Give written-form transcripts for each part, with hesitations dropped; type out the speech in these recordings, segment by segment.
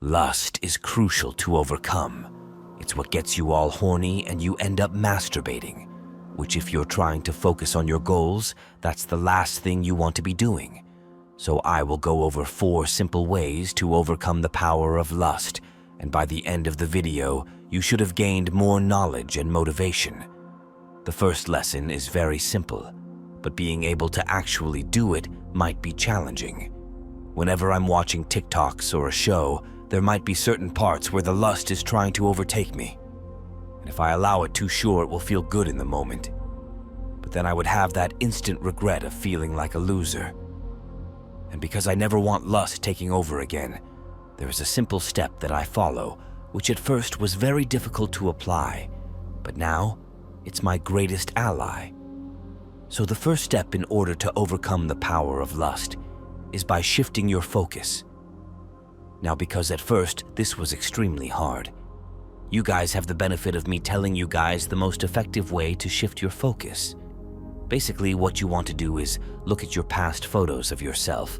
Lust is crucial to overcome. It's what gets you all horny and you end up masturbating, which if you're trying to focus on your goals, that's the last thing you want to be doing. So I will go over 4 simple ways to overcome the power of lust, and by the end of the video, you should have gained more knowledge and motivation. The first lesson is very simple, but being able to actually do it might be challenging. Whenever I'm watching TikToks or a show, there might be certain parts where the lust is trying to overtake me. And if I allow it too sure, it will feel good in the moment. But then I would have that instant regret of feeling like a loser. And because I never want lust taking over again, there is a simple step that I follow, which at first was very difficult to apply, but now it's my greatest ally. So the first step in order to overcome the power of lust is by shifting your focus. Now, because at first this was extremely hard, you guys have the benefit of me telling you guys the most effective way to shift your focus. Basically, what you want to do is look at your past photos of yourself.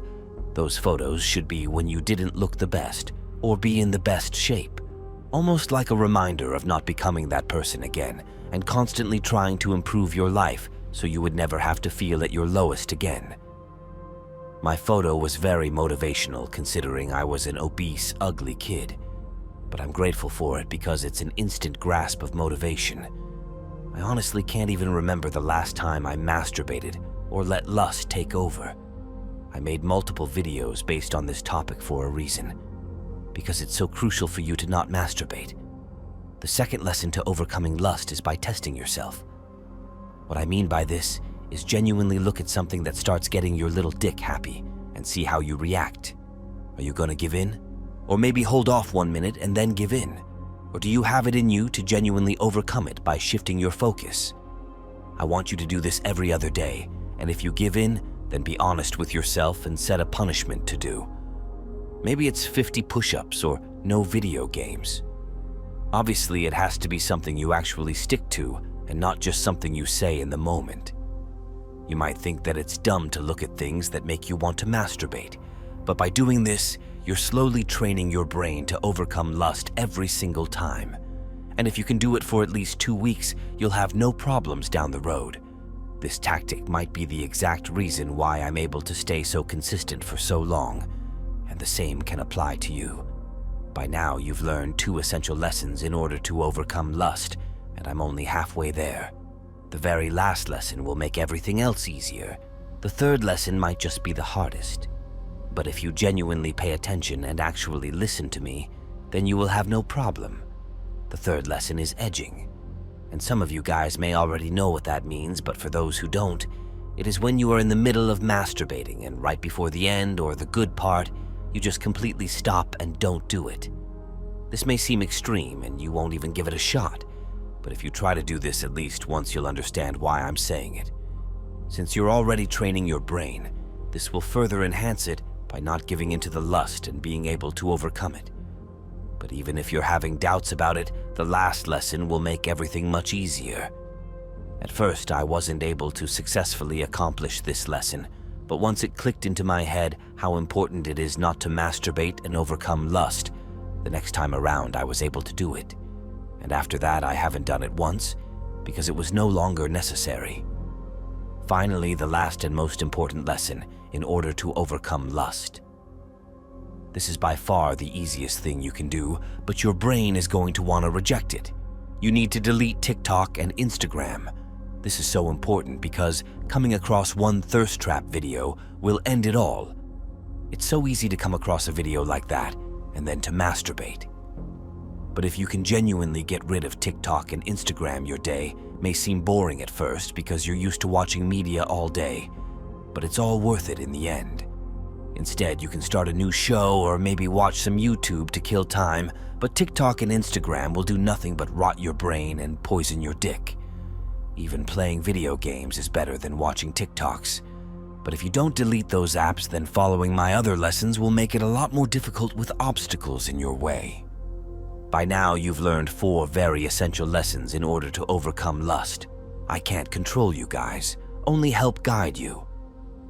Those photos should be when you didn't look the best or be in the best shape, almost like a reminder of not becoming that person again and constantly trying to improve your life so you would never have to feel at your lowest again. My photo was very motivational considering I was an obese, ugly kid, but I'm grateful for it because it's an instant grasp of motivation. I honestly can't even remember the last time I masturbated or let lust take over. I made multiple videos based on this topic for a reason, because it's so crucial for you to not masturbate. The second lesson to overcoming lust is by testing yourself. What I mean by this is genuinely look at something that starts getting your little dick happy and see how you react. Are you gonna give in? Or maybe hold off 1 minute and then give in? Or do you have it in you to genuinely overcome it by shifting your focus? I want you to do this every other day, and if you give in, then be honest with yourself and set a punishment to do. Maybe it's 50 push-ups or no video games. Obviously, it has to be something you actually stick to and not just something you say in the moment. You might think that it's dumb to look at things that make you want to masturbate, but by doing this, you're slowly training your brain to overcome lust every single time. And if you can do it for at least 2 weeks, you'll have no problems down the road. This tactic might be the exact reason why I'm able to stay so consistent for so long, and the same can apply to you. By now, you've learned 2 essential lessons in order to overcome lust, and I'm only halfway there. The very last lesson will make everything else easier. The third lesson might just be the hardest. But if you genuinely pay attention and actually listen to me, then you will have no problem. The third lesson is edging. And some of you guys may already know what that means, but for those who don't, it is when you are in the middle of masturbating and right before the end or the good part, you just completely stop and don't do it. This may seem extreme and you won't even give it a shot, but if you try to do this at least once, you'll understand why I'm saying it. Since you're already training your brain, this will further enhance it by not giving into the lust and being able to overcome it. But even if you're having doubts about it, the last lesson will make everything much easier. At first, I wasn't able to successfully accomplish this lesson, but once it clicked into my head how important it is not to masturbate and overcome lust, the next time around I was able to do it. And after that, I haven't done it once, because it was no longer necessary. Finally, the last and most important lesson in order to overcome lust. This is by far the easiest thing you can do, but your brain is going to want to reject it. You need to delete TikTok and Instagram. This is so important because coming across one thirst trap video will end it all. It's so easy to come across a video like that and then to masturbate. But if you can genuinely get rid of TikTok and Instagram, your day may seem boring at first because you're used to watching media all day, but it's all worth it in the end. Instead, you can start a new show or maybe watch some YouTube to kill time, but TikTok and Instagram will do nothing but rot your brain and poison your dick. Even playing video games is better than watching TikToks. But if you don't delete those apps, then following my other lessons will make it a lot more difficult with obstacles in your way. By now, you've learned 4 very essential lessons in order to overcome lust. I can't control you guys, only help guide you.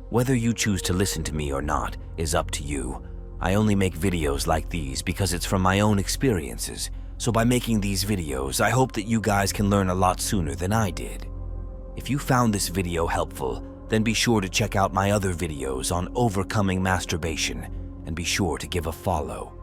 Whether you choose to listen to me or not is up to you, I only make videos like these because it's from my own experiences, so by making these videos, I hope that you guys can learn a lot sooner than I did. If you found this video helpful, then be sure to check out my other videos on overcoming masturbation, and be sure to give a follow.